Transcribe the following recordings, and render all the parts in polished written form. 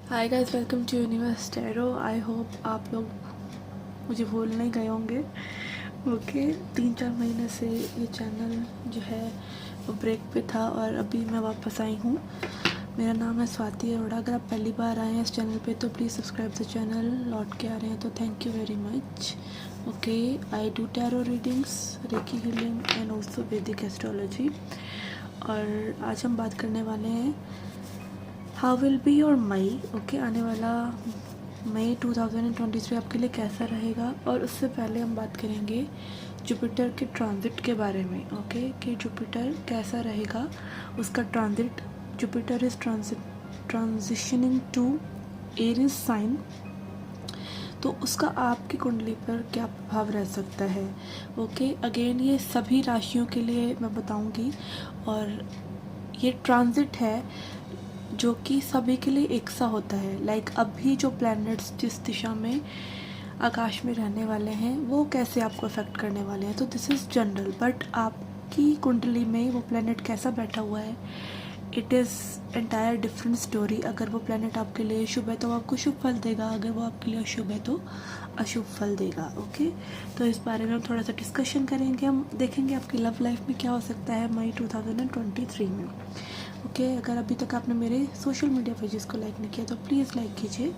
Hi guys, welcome to Universe Tarot. I hope आप लोग मुझे भूल नहीं गए होंगे। ओके, 3-4 महीने से ये चैनल जो है वो ब्रेक पे था और अभी मैं वापस आई हूँ। मेरा नाम है स्वाति अरोड़ा। अगर आप पहली बार आए हैं इस चैनल पे तो प्लीज़ सब्सक्राइब द चैनल। लौट के आ रहे हैं तो thank you very much. Okay, I do tarot readings, reiki healing and also Vedic astrology. और आज हम बात करने वाले हैं how will be your May. Okay, आने वाला मई 2023 आपके लिए कैसा रहेगा। और उससे पहले हम बात करेंगे जुपिटर के ट्रांजिट के बारे में। ओके, कि जुपिटर कैसा रहेगा, उसका transit. Jupiter is transitioning to Aries sign, तो उसका आपकी कुंडली पर क्या प्रभाव रह सकता है। ओके, अगेन ये सभी राशियों के लिए मैं बताऊंगी और ये ट्रांजिट है जो कि सभी के लिए एक सा होता है। लाइक अभी जो प्लैनेट्स जिस दिशा में आकाश में रहने वाले हैं वो कैसे आपको अफेक्ट करने वाले हैं, तो दिस इज़ जनरल। बट आपकी कुंडली में वो प्लैनेट कैसा बैठा हुआ है, it is entire different story. अगर वो प्लैनेट आपके लिए शुभ है तो आपको शुभ फल देगा, अगर वो आपके लिए अशुभ है तो अशुभ फल देगा। ओके, तो इस बारे में हम थोड़ा सा डिस्कशन करेंगे। हम देखेंगे आपकी लव लाइफ में क्या हो सकता है मई 2023 में। ओके, अगर अभी तक आपने मेरे सोशल मीडिया पेजेस को लाइक नहीं किया तो प्लीज़ लाइक कीजिए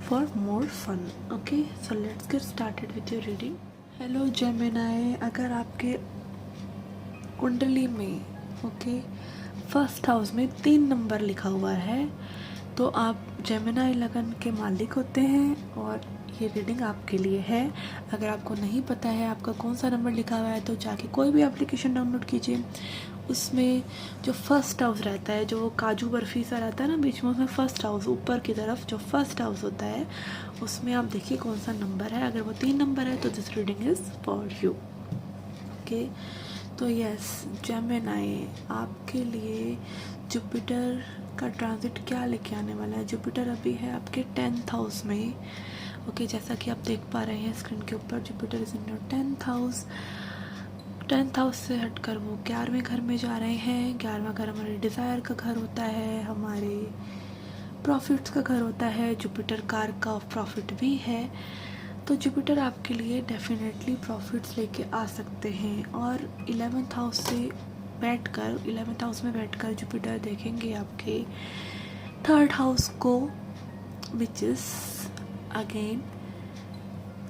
for more fun. Okay, so let's get started with your reading. Hello Gemini, अगर आपके कुंडली में ओके फर्स्ट हाउस में 3 नंबर लिखा हुआ है तो आप जेमिनाई लगन के मालिक होते हैं और ये रीडिंग आपके लिए है। अगर आपको नहीं पता है आपका कौन सा नंबर लिखा हुआ है तो जाके कोई भी एप्लीकेशन डाउनलोड कीजिए। उसमें जो फर्स्ट हाउस रहता है, जो काजू बर्फी सा रहता है ना बीच में, उसमें फर्स्ट हाउस ऊपर की तरफ जो फर्स्ट हाउस होता है उसमें आप देखिए कौन सा नंबर है। अगर वो 3 नंबर है तो this reading is for you. Okay, तो यस जेमिनाई, आपके लिए जुपिटर का ट्रांजिट क्या लेके आने वाला है। जुपिटर अभी है आपके 10th हाउस में। ओके, जैसा कि आप देख पा रहे हैं स्क्रीन के ऊपर, Jupiter is in your 10th house. 10th house से हटकर वो 11वें घर में जा रहे हैं। 11वां घर हमारे डिज़ायर का घर होता है, हमारे प्रॉफिट्स का घर होता है। जुपिटर कार का प्रॉफिट भी है, तो जुपिटर आपके लिए डेफिनेटली प्रॉफिट्स लेके आ सकते हैं। और 11th हाउस से बैठकर 11th हाउस में बैठकर जुपिटर देखेंगे आपके 3rd हाउस को, which is again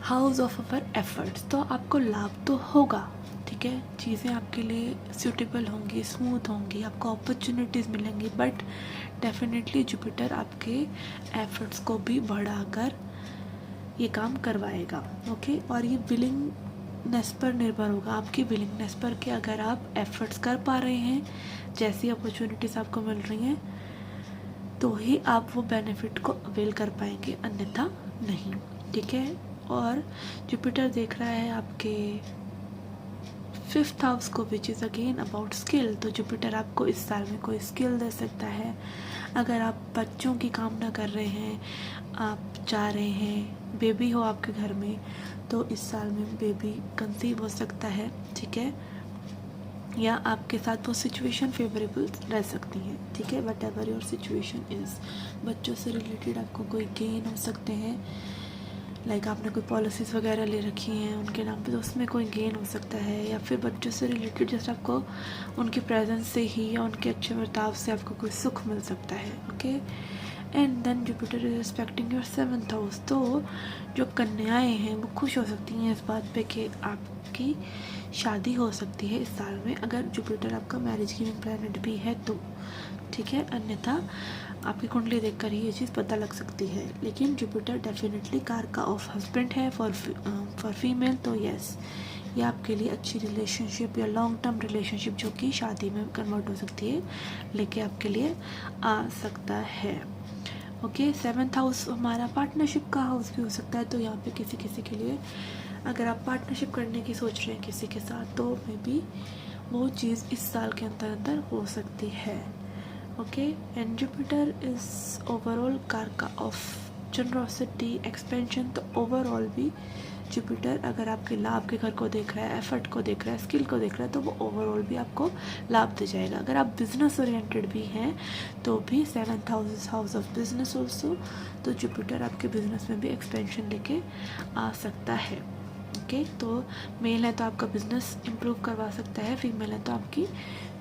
house of our efforts. तो आपको लाभ तो होगा, ठीक है, चीज़ें आपके लिए सूटेबल होंगी, स्मूथ होंगी, आपको अपॉर्चुनिटीज़ मिलेंगी, बट डेफिनेटली जुपिटर आपके एफर्ट्स को भी बढ़ाकर ये काम करवाएगा। ओके, और ये विलिंगनेस पर निर्भर होगा, आपकी विलिंगनेस पर कि अगर आप एफर्ट्स कर पा रहे हैं, जैसी अपॉर्चुनिटीज़ आपको मिल रही हैं तो ही आप वो बेनिफिट को अवेल कर पाएंगे, अन्यथा नहीं, ठीक है। और जुपिटर देख रहा है आपके 5th हाउस को, which is again about skill. तो जुपिटर आपको इस साल में कोई स्किल दे सकता है। अगर आप बच्चों की कामना कर रहे हैं, आप चाह रहे हैं बेबी हो आपके घर में, तो इस साल में बेबी कंसीव हो सकता है, ठीक है, या आपके साथ वो सिचुएशन फेवरेबल रह सकती है, ठीक है, what ever your situation is. बच्चों से रिलेटेड आपको कोई गेन हो सकते हैं, लाइक आपने कोई पॉलिसीज़ वगैरह ले रखी हैं उनके नाम पे तो उसमें कोई गेन हो सकता है, या फिर बच्चों से रिलेटेड जैसे आपको उनकी प्रेजेंस से ही या उनके अच्छे बर्ताव से आपको कोई सुख मिल सकता है। Okay, and then Jupiter is respecting your 7th house. तो जो कन्याएं हैं वो खुश हो सकती हैं इस बात पे कि आपकी शादी हो सकती है इस साल में, अगर जुपिटर आपका मैरिज गिविंग प्लैनेट भी है तो, ठीक है, अन्यथा आपकी कुंडली देखकर ही ये चीज़ पता लग सकती है। लेकिन जुपिटर डेफिनेटली कार का ऑफ हस्बैंड है फॉर फीमेल, तो यस ये आपके लिए अच्छी रिलेशनशिप या लॉन्ग टर्म रिलेशनशिप जो कि शादी में कन्वर्ट हो सकती है लेके आपके लिए आ सकता है। ओके, 7th हाउस हमारा पार्टनरशिप का हाउस भी हो सकता है, तो यहाँ पे किसी किसी के लिए अगर आप पार्टनरशिप करने की सोच रहे हैं किसी के साथ तो मे बी वो चीज़ इस साल के अंदर अंदर हो सकती है। Okay, and Jupiter is overall कारका ऑफ जनरोसिटी एक्सपेंशन, तो ओवरऑल भी जुपिटर अगर आपके लाभ के घर को देख रहा है, एफर्ट को देख रहा है, स्किल को देख रहा है, तो वो ओवरऑल भी आपको लाभ दे जाएगा। अगर आप बिजनेस ओरिएंटेड भी हैं तो भी 7th house of business also, तो जुपिटर आपके बिजनेस में भी एक्सपेंशन लेके आ सकता है। ओके, तो मेल है तो आपका बिजनेस इम्प्रूव करवा सकता है, फीमेल है तो आपकी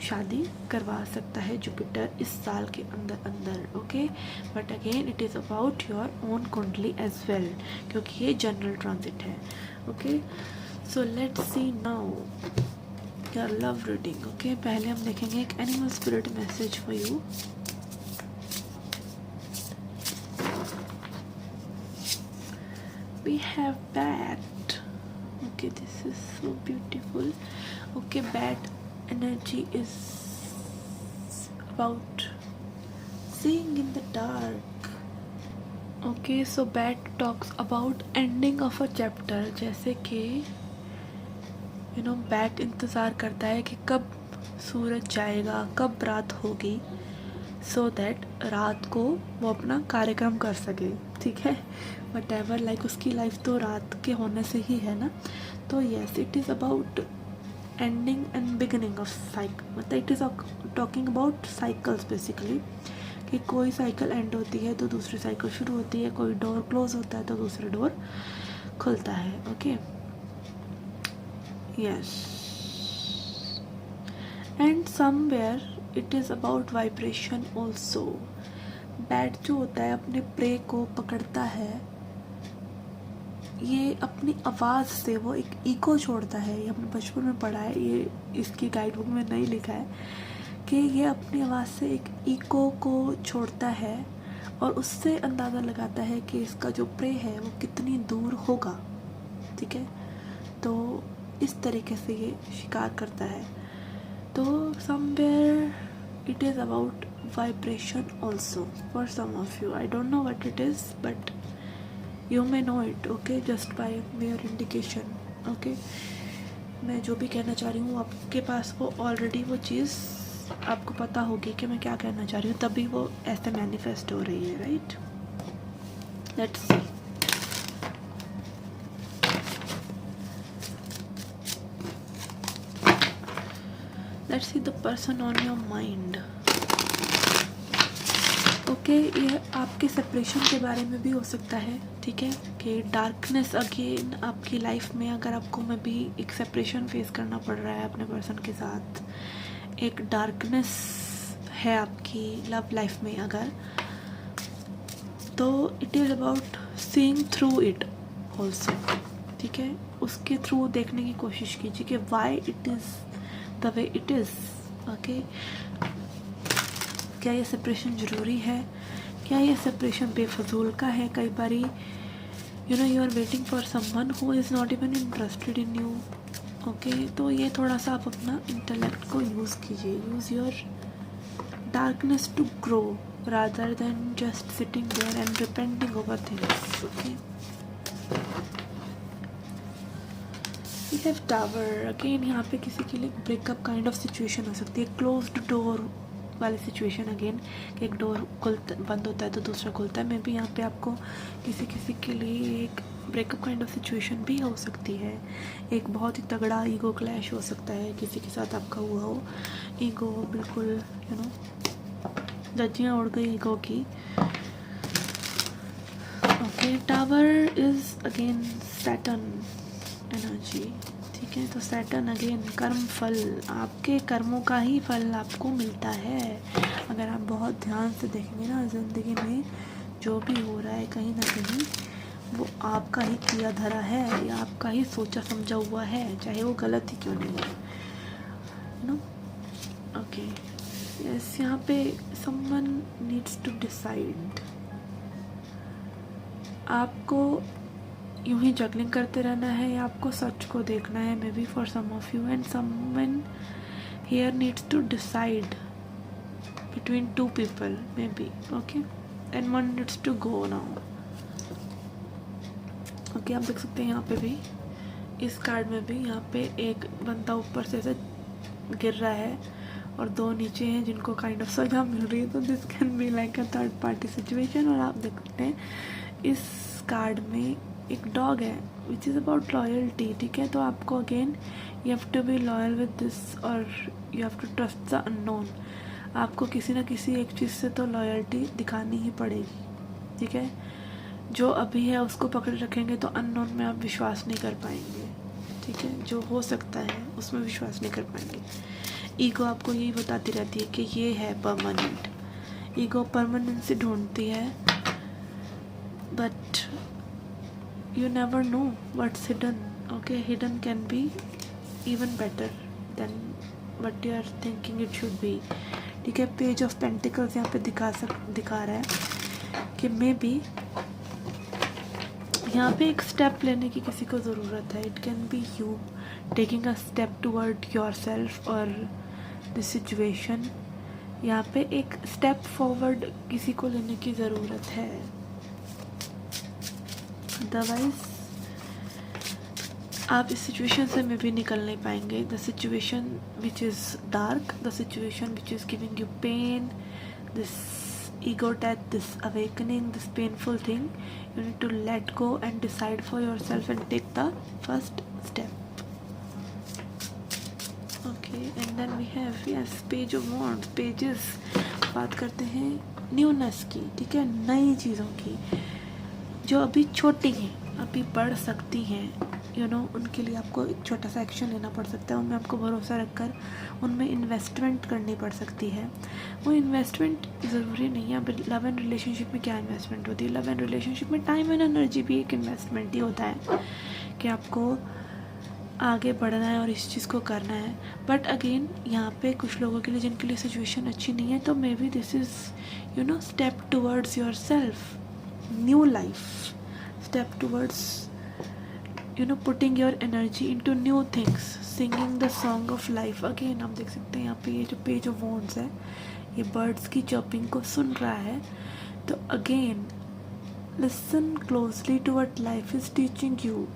शादी करवा सकता है जुपिटर इस साल के अंदर। Okay, but again it is about your own कुंडली एज वेल, क्योंकि ये जनरल ट्रांजिट है। Okay, so let's see now your love reading. Okay, पहले हम देखेंगे एक animal spirit message for you. We have bat. Okay, this is so beautiful. Okay, bat energy is about seeing in the dark. Okay, so bat talks about ending of a chapter, जैसे कि bat इंतज़ार करता है कि कब सूरज जाएगा, कब रात होगी, सो दैट रात को वो अपना कार्यक्रम कर सके। ठीक है, वट एवर लाइक उसकी लाइफ तो रात के होने से ही है ना। तो yes, it is about ending and beginning of cycle, मतलब it is talking about cycles basically, कि कोई साइकिल एंड होती है तो दूसरी साइकिल शुरू होती है, कोई डोर क्लोज होता है तो दूसरा डोर खुलता है। Okay, yes, and somewhere it is about vibration also. Bat जो होता है अपने प्रे को पकड़ता है, ये अपनी आवाज़ से वो एक इको छोड़ता है। ये हमने बचपन में पढ़ा है, ये इसकी गाइड बुक में नहीं लिखा है कि ये अपनी आवाज़ से एक इको को छोड़ता है और उससे अंदाज़ा लगाता है कि इसका जो प्रे है वो कितनी दूर होगा। ठीक है, तो इस तरीके से ये शिकार करता है। तो somewhere it is about vibration also for some of you. I don't know what it is, but you may know it, okay, just by mere indication. okay, मैं जो भी कहना चाह रही हूँ आपके पास वो ऑलरेडी वो चीज़ आपको पता होगी कि मैं क्या कहना चाह रही हूँ, तभी वो ऐसे मैनिफेस्ट हो रही है, right. Let's see. Let's see the person on your mind. Okay, ये आपके सेपरेशन के बारे में भी हो सकता है। ठीक है, कि डार्कनेस अगेन आपकी लाइफ में, अगर आपको में भी एक सेपरेशन फेस करना पड़ रहा है अपने पर्सन के साथ, एक डार्कनेस है आपकी लव लाइफ में अगर, तो it is about seeing through it also. ठीक है, उसके थ्रू देखने की कोशिश कीजिए कि why it is the way it is. Okay, क्या ये सेपरेशन ज़रूरी है, क्या ये सेपरेशन बेफजूल का है। कई बारी you are waiting for someone who is not even interested in you. Okay, तो ये थोड़ा सा आप अपना इंटेलेक्ट को यूज़ कीजिए, use your darkness to grow rather than just sitting there and repenting over things. Okay, we have tower. Again यहाँ पे किसी के लिए ब्रेकअप काइंड ऑफ सिचुएशन हो सकती है, क्लोज्ड डोर वाली सिचुएशन। अगेन कि एक डोर बंद होता है तो दूसरा खुलता है। मे बी यहाँ पे आपको किसी के लिए एक ब्रेकअप काइंड ऑफ सिचुएशन भी हो सकती है। एक बहुत ही तगड़ा ईगो क्लैश हो सकता है किसी के साथ आपका हुआ हो, ईगो बिल्कुल धज्जियाँ उड़ गई ईगो की। Okay, tower is again Saturn energy. ठीक है, तो सैटर्न अगेन कर्म फल, आपके कर्मों का ही फल आपको मिलता है। अगर आप बहुत ध्यान से देखेंगे ना ज़िंदगी में जो भी हो रहा है, कहीं ना कहीं वो आपका ही किया धरा है या आपका ही सोचा समझा हुआ है, चाहे वो गलत ही क्यों नहीं है, नो। ओके, यस, यहाँ पे समवन नीड्स टू डिसाइड। आपको यूं ही जगलिंग करते रहना है या आपको सच को देखना है, maybe for some of you, and someone here needs to decide between two people maybe. Okay, and one needs to go now. Okay, आप देख सकते हैं यहाँ पे भी, इस कार्ड में भी, यहाँ पे एक बंदा ऊपर से ऐसे गिर रहा है और दो नीचे हैं जिनको काइंड ऑफ सजा मिल रही है। तो this can be like a third party situation. और आप देख सकते हैं इस कार्ड में एक डॉग है विच इज़ अबाउट लॉयल्टी, ठीक है। तो आपको again you have to be loyal with this और you have to trust the unknown. आपको किसी ना किसी एक चीज़ से तो लॉयल्टी दिखानी ही पड़ेगी, ठीक है। जो अभी है उसको पकड़ रखेंगे तो अननोन में आप विश्वास नहीं कर पाएंगे, ठीक है। जो हो सकता है उसमें विश्वास नहीं कर पाएंगे। ईगो आपको यही बताती रहती है कि ये है परमानेंट। ईगो परमानेंसी ढूंढती है, but you never know what's hidden. Okay, hidden can be even better than what you are thinking it should be, ठीक है। पेज ऑफ पेंटिकल्स यहाँ पे दिखा रहा है कि मे बी यहाँ पे एक स्टेप लेने की किसी को ज़रूरत है। It can be you taking a step toward your self और दिस सिचुएशन। यहाँ पे एक स्टेप फॉरवर्ड किसी को लेने की ज़रूरत है, अदरवाइज आप इस सिचुएशन से में भी निकल नहीं पाएंगे। The situation which is dark, the situation which is giving you pain, this ego death, this awakening, this painful thing, you need to let go and decide for yourself and take the first step. Okay, and then we have yes page of wands, pages बात करते हैं newness की, ठीक है, नई चीज़ों की जो अभी छोटी हैं, अभी बढ़ सकती हैं, यू नो। उनके लिए आपको एक छोटा सा एक्शन लेना पड़ सकता है, उनमें आपको भरोसा रखकर उनमें इन्वेस्टमेंट करनी पड़ सकती है। वो इन्वेस्टमेंट ज़रूरी नहीं है। अब लव एंड रिलेशनशिप में क्या इन्वेस्टमेंट होती है? लव एंड रिलेशनशिप में टाइम एंड एनर्जी भी एक इन्वेस्टमेंट ही होता है कि आपको आगे बढ़ना है और इस चीज़ को करना है। बट अगेन यहाँ पे कुछ लोगों के लिए जिनके लिए सिचुएशन अच्छी नहीं है, तो may be this is you know step towards your self, new life, step towards you know putting your energy into new things, singing the song of life again। आप देख सकते हैं यहाँ पे ये जो पेज ऑफ वॉन्ड्स है, ये बर्ड्स की चर्पिंग को सुन रहा है। तो again listen closely to what life is teaching you.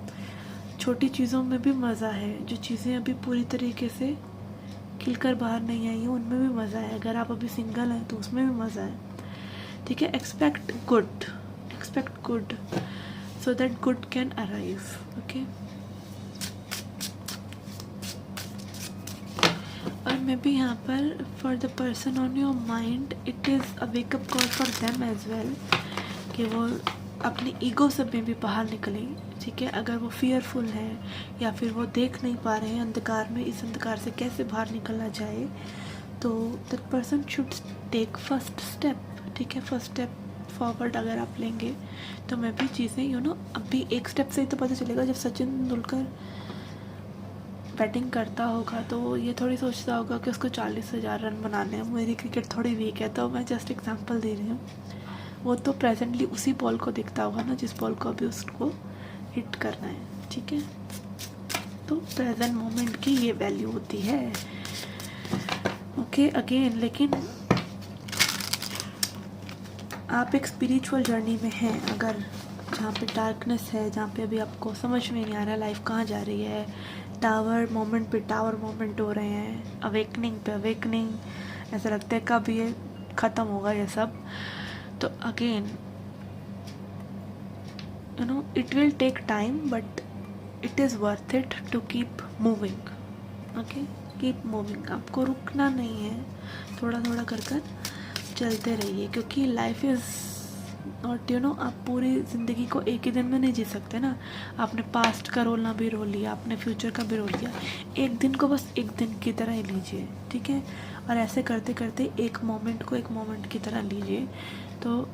छोटी चीज़ों में भी मज़ा है, जो चीज़ें अभी पूरी तरीके से खिलकर बाहर नहीं आई हैं उनमें भी मज़ा है। अगर आप अभी सिंगल हैं तो उसमें भी मज़ा है, ठीक है। Expect good so that good can arrive, okay। और मे बी यहाँ पर for the person on your mind it is a wake up call for them as well कि वो अपनी ईगो से में भी बाहर निकलें, ठीक है। अगर वो फियरफुल हैं या फिर वो देख नहीं पा रहे हैं अंधकार में, इस अंधकार से कैसे बाहर निकलना चाहिए, तो that person should take first step, ठीक है। फर्स्ट स्टेप फॉरवर्ड अगर आप लेंगे तो मैं भी चीज़ें यू नो अभी एक स्टेप से ही तो पता चलेगा। जब सचिन तेंदुलकर बैटिंग करता होगा तो ये थोड़ी सोचता होगा कि उसको 40,000 रन बनाने हैं, मेरी क्रिकेट थोड़ी वीक है। तो मैं जस्ट एग्जांपल दे रही हूँ। वो तो प्रेजेंटली उसी बॉल को देखता होगा ना जिस बॉल को अभी उसको हिट करना है, ठीक है। तो प्रेजेंट मोमेंट की ये वैल्यू होती है, ओके। अगेन लेकिन आप एक स्पिरिचुअल जर्नी में हैं, अगर जहाँ पे डार्कनेस है, जहाँ पे अभी आपको समझ में नहीं आ रहा लाइफ कहाँ जा रही है, टावर मोमेंट पे टावर मोमेंट हो रहे हैं, अवेकनिंग पे अवेकनिंग, ऐसा लगता है कब ये ख़त्म होगा ये सब। तो again you know it will take time but it is worth it to keep moving, okay. Keep moving, आपको रुकना नहीं है, थोड़ा थोड़ा कर कर चलते रहिए, क्योंकि life is not you know आप पूरी ज़िंदगी को एक ही दिन में नहीं जी सकते ना। आपने पास्ट का रोल ना भी रोल लिया, आपने फ्यूचर का भी रोल लिया, एक दिन को बस एक दिन की तरह ही लीजिए, ठीक है। और ऐसे करते करते एक मोमेंट को एक मोमेंट की तरह लीजिए, तो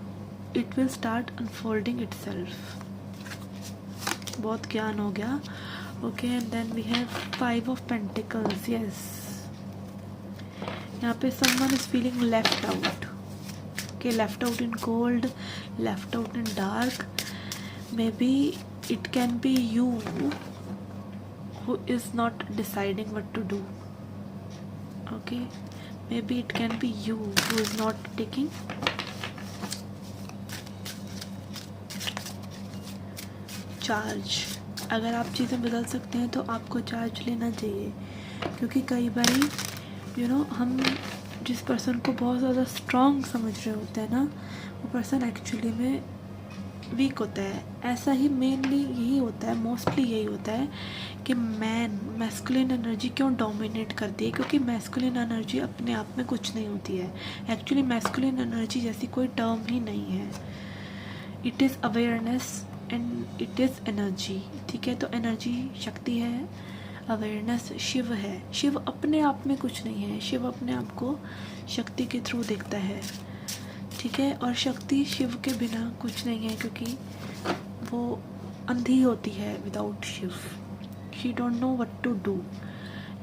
it will start unfolding itself. बहुत ज्ञान हो गया, okay. And then we have 5 of pentacles, yes. यहाँ पे someone is feeling left out, okay, left out in cold, left out in dark. Maybe it can be you who is not deciding what to do, okay। Maybe it can be you who is not taking charge. अगर आप चीज़ें बदल सकते हैं तो आपको charge लेना चाहिए, क्योंकि कई बारी यू नो हम जिस पर्सन को बहुत ज़्यादा स्ट्रॉन्ग समझ रहे होते हैं ना, वो पर्सन एक्चुअली में वीक होता है। ऐसा ही मेनली यही होता है, मोस्टली यही होता है कि मैस्कुलिन एनर्जी क्यों डोमिनेट करती है, क्योंकि मैस्कुलिन एनर्जी अपने आप में कुछ नहीं होती है। एक्चुअली मैस्कुलिन एनर्जी जैसी कोई टर्म ही नहीं है। It is awareness and it is energy, ठीक है। तो एनर्जी शक्ति है, अवेयरनेस शिव है। शिव अपने आप में कुछ नहीं है, शिव अपने आप को शक्ति के थ्रू देखता है, ठीक है। और शक्ति शिव के बिना कुछ नहीं है, क्योंकि वो अंधी होती है without Shiva. She don't know what to do.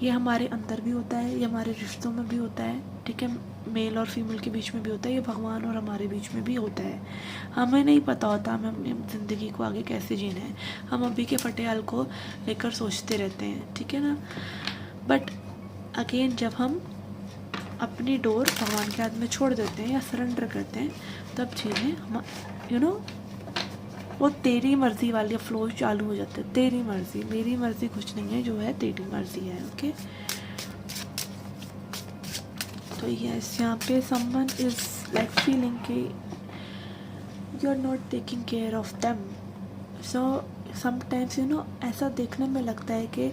ये हमारे अंदर भी होता है, ये हमारे रिश्तों में भी होता है, ठीक है। मेल और फीमेल के बीच में भी होता है, ये भगवान और हमारे बीच में भी होता है। हमें नहीं पता होता हमें अपनी ज़िंदगी को आगे कैसे जीना है, हम अभी के फटेहाल को लेकर सोचते रहते हैं, ठीक है ना। बट अगेन जब हम अपनी डोर भगवान के हाथ में छोड़ देते हैं या सरेंडर करते हैं, तब चीज़ें हम वो तेरी मर्ज़ी वाली फ्लो चालू हो जाते हैं। तेरी मर्ज़ी, मेरी मर्ज़ी कुछ नहीं है, जो है तेरी मर्ज़ी है, ओके। तो यस, यहाँ पे समवन इज़ लाइक फीलिंग कि you are not taking care of them. So sometimes ऐसा देखने में लगता है कि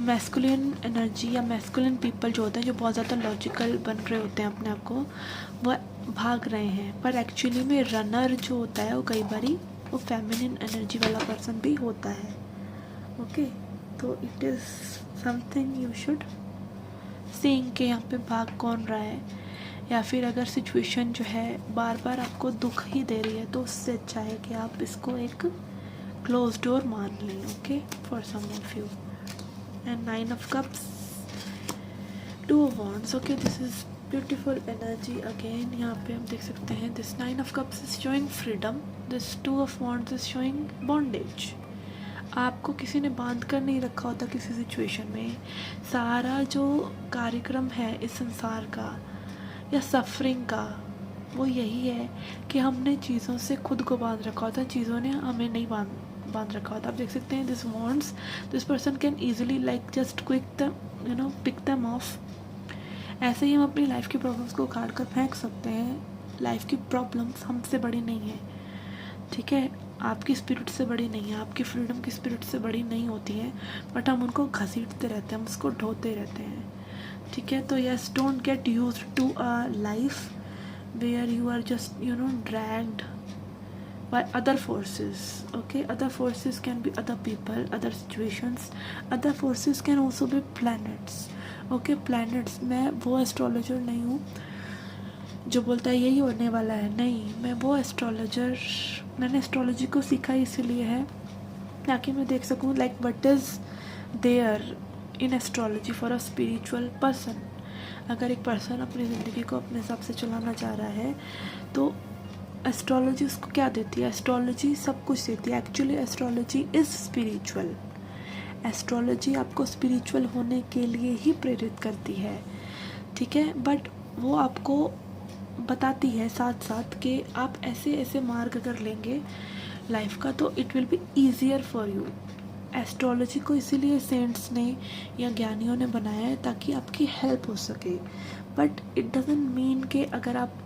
मैस्कुलिन एनर्जी या मैस्कुलिन पीपल जो होते हैं, जो बहुत ज़्यादा लॉजिकल बन रहे होते हैं अपने आप को, वह भाग रहे हैं। पर एक्चुअली में रनर जो होता है वो कई बारी वो फेमिनिन एनर्जी वाला पर्सन भी होता है, ओके। तो it is something you should seeing कि यहाँ पे भाग कौन रहा है, या फिर अगर सिचुएशन जो है बार बार आपको दुख ही दे रही है, तो उससे अच्छा है कि आप इसको एक क्लोज डोर मान लें, okay, for some of you. And 9 of cups, 2 of wands, okay, this is beautiful energy again। यहाँ पे हम देख सकते हैं this 9 of cups is showing freedom, this 2 of wands is showing bondage। आपको किसी ने बांध कर नहीं रखा होता किसी सिचुएशन में। सारा जो कार्यक्रम है इस संसार का या सफरिंग का, वो यही है कि हमने चीज़ों से खुद को बांध रखा होता, चीज़ों ने हमें नहीं बांध रखा होता। आप देख सकते हैं this wants, this person can easily like just quick the pick them off. ऐसे ही हम अपनी लाइफ की प्रॉब्लम्स को उखाड़ कर फेंक सकते हैं। लाइफ की प्रॉब्लम्स हमसे बड़ी नहीं है, ठीक है। आपकी स्पिरिट से बड़ी नहीं है, आपकी फ्रीडम की स्पिरिट से बड़ी नहीं होती है, बट हम उनको घसीटते रहते हैं, हम उसको ढोते रहते हैं, ठीक है। तो yes, don't get used to a life where you are just dragged by other forces, okay। Other forces can be other people, other situations, other forces can also be planets, okay। planets, मैं वो astrologer नहीं हूँ जो बोलता है यही होने वाला है, नहीं। मैं वो एस्ट्रोलॉजर, मैंने एस्ट्रोलॉजी को सीखा इसलिए है ताकि मैं देख सकूँ like what is there in astrology for a spiritual person. अगर एक पर्सन अपनी ज़िंदगी को अपने हिसाब से चलाना चाह रहा है, तो एस्ट्रोलॉजी उसको क्या देती है? एस्ट्रोलॉजी सब कुछ देती है। Actually astrology is spiritual. Astrology आपको स्पिरिचुअल होने के लिए ही प्रेरित करती है, ठीक है। बट वो आपको बताती है साथ साथ कि आप ऐसे ऐसे मार्ग अगर लेंगे लाइफ का, तो it will be easier for you. Astrology को इसीलिए सेंट्स ने या ज्ञानियों ने बनाया है ताकि आपकी हेल्प हो सके। बट इट डजंट मीन कि अगर आप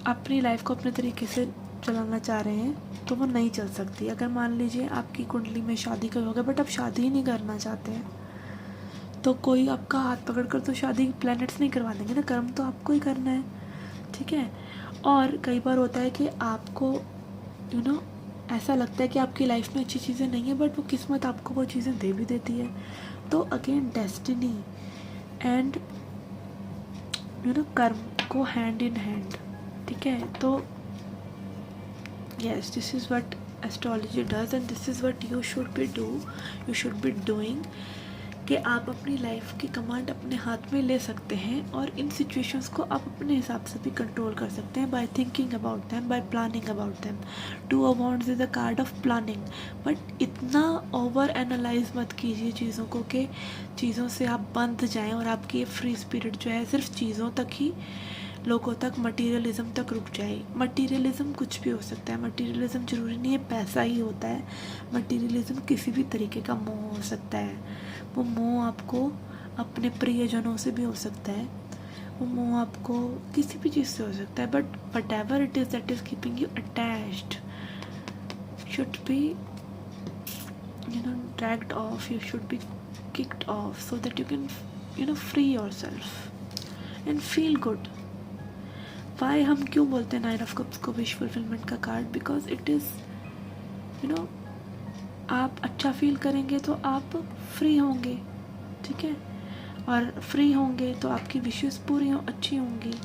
अपनी लाइफ को अपने तरीके से चलाना चाह रहे हैं तो वो नहीं चल सकती। अगर मान लीजिए आपकी कुंडली में शादी का हो गया, बट आप शादी ही नहीं करना चाहते हैं, तो कोई आपका हाथ पकड़ कर तो शादी प्लैनेट्स नहीं करवा देंगे ना, कर्म तो आपको ही करना है, ठीक है। और कई बार होता है कि आपको ऐसा लगता है कि आपकी लाइफ में अच्छी चीज़ें नहीं है, बट वो किस्मत आपको वो चीज़ें दे भी देती है। तो अगेन डेस्टिनी एंड कर्म को हैंड इन हैंड, ठीक है। तो yes, this is what astrology does and this is what you should be doing, कि आप अपनी लाइफ की कमांड अपने हाथ में ले सकते हैं और इन सिचुएशंस को आप अपने हिसाब से भी कंट्रोल कर सकते हैं by thinking about them, bye planning about them. 2 of wands is a card of planning, but इतना ओवर एनालाइज मत कीजिए चीज़ों को कि चीज़ों से आप बंध जाएं और आपकी फ्री स्पिरिट जो है सिर्फ चीज़ों तक ही, लोगों तक, मटीरियलिज्म तक रुक जाए। मटीरियलिज्म कुछ भी हो सकता है, मटीरियलिज्म ज़रूरी नहीं है पैसा ही होता है। मटीरियलिज्म किसी भी तरीके का मोह हो सकता है। वो मोह आपको अपने प्रियजनों से भी हो सकता है, मोह आपको किसी भी चीज़ से हो सकता है, but what ever it is that is keeping you attached should be dragged off, you should be kicked off so that you can free yourself and feel good. why हम क्यों बोलते हैं 9 of Cups को wish fulfilment का card? Because it is आप अच्छा feel करेंगे तो आप फ्री होंगे, ठीक है, और फ्री होंगे तो आपकी विशेस पूरी अच्छी होंगी.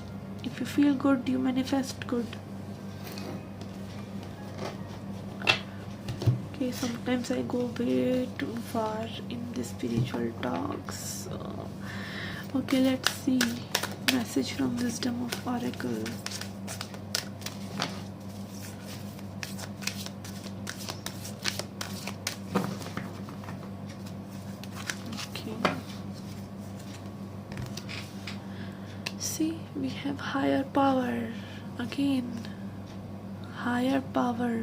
If you feel good you manifest good. Okay, sometimes I go way too far in the spiritual talks. Okay, let's see. Message from Wisdom of Oracle. Okay. See, we have higher power. Again, higher power.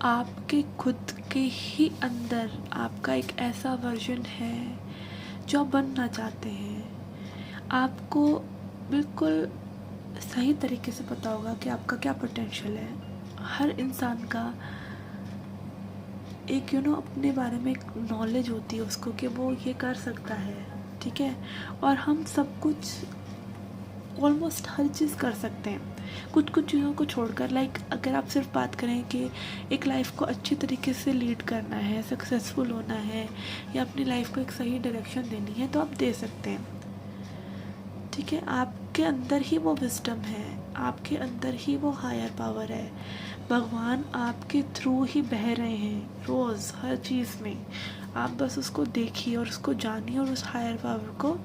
आपके खुद के ही अंदर आपका एक ऐसा version है जो आप बनना चाहते हैं. आपको बिल्कुल सही तरीके से पता होगा कि आपका क्या पोटेंशियल है. हर इंसान का एक अपने बारे में एक नॉलेज होती है उसको कि वो ये कर सकता है, ठीक है, और हम सब कुछ ऑलमोस्ट हर चीज़ कर सकते हैं कुछ कुछ चीज़ों को छोड़कर. लाइक अगर आप सिर्फ बात करें कि एक लाइफ को अच्छी तरीके से लीड करना है, सक्सेसफुल होना है, या अपनी लाइफ को एक सही डायरेक्शन देनी है, तो आप दे सकते हैं, ठीक है. आपके अंदर ही वो विजडम है, आपके अंदर ही वो हायर पावर है. भगवान आपके थ्रू ही बह रहे हैं रोज़ हर चीज़ में. आप बस उसको देखिए और उसको जानिए और उस हायर पावर को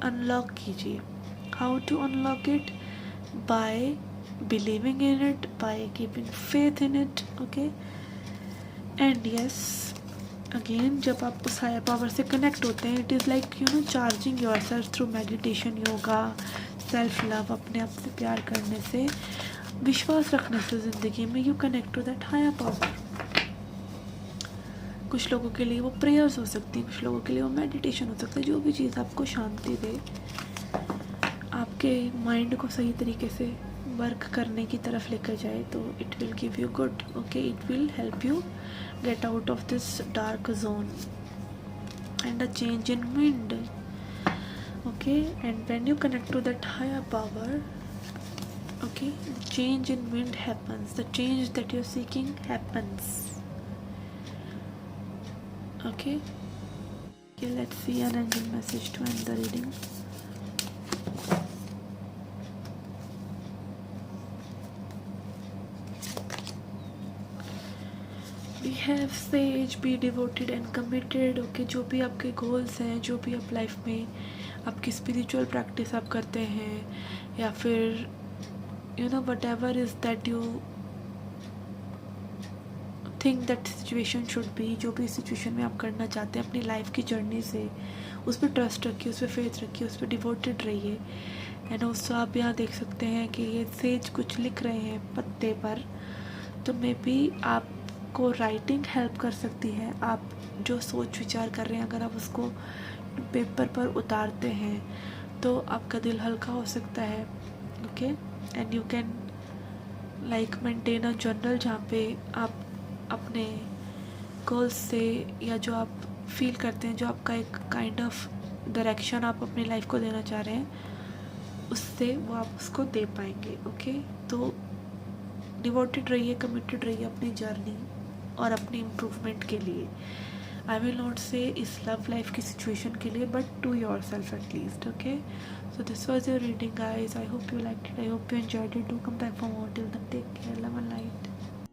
अनलॉक कीजिए. How to unlock it? by believing in it, by keeping faith in it. Okay, and yes, again जब आप उस हायर पावर से कनेक्ट होते हैं, it is like charging yourself through meditation, yoga, self love, अपने आप से प्यार करने से, विश्वास रखने से ज़िंदगी में you connect to that higher power. कुछ लोगों के लिए वो प्रेयर्स हो सकती हैं, कुछ लोगों के लिए वो मेडिटेशन हो सकता है. जो भी चीज़ आपको शांति दे, आपके माइंड को सही तरीके से वर्क करने की तरफ लेकर जाए, तो it will give you good. Okay, it will help you get out of this dark zone and a change in wind. Okay, and when you connect to that higher power, okay, change in wind happens. The change that you are seeking happens. Okay, let's see an angel message to end the reading. We have sage, be devoted and committed. Okay, जो भी आपके goals हैं, जो भी आप life में आपकी spiritual practice आप करते हैं, या फिर what ever is that you think that situation should be, जो भी सिचुएशन में आप करना चाहते हैं अपनी लाइफ की जर्नी से, उस पर ट्रस्ट रखिए, उस पर फेथ रखिए, उस पर डिवोटेड रहिए. एंड उससे आप यहाँ देख सकते हैं कि ये सेज कुछ लिख रहे हैं पत्ते पर, तो मे बी आप को राइटिंग हेल्प कर सकती है. आप जो सोच विचार कर रहे हैं, अगर आप उसको पेपर पर उतारते हैं तो आपका दिल हल्का हो सकता है. Okay, and you can like maintain a journal जहाँ पे आप अपने गोल्स से, या जो आप फील करते हैं, जो आपका एक काइंड ऑफ डायरेक्शन आप अपनी लाइफ को देना चाह रहे हैं, उससे वो आप उसको दे पाएंगे. ओके, तो डिवोटेड रहिए, कमिटेड रहिए अपनी जर्नी और अपनी इम्प्रूवमेंट के लिए. आई विल नॉट से इस लव लाइफ की सिचुएशन के लिए, but to yourself at least. Okay, so this was your reading guys. I hope you like it, I hope you enjoyed it. Do come back for more. Till then take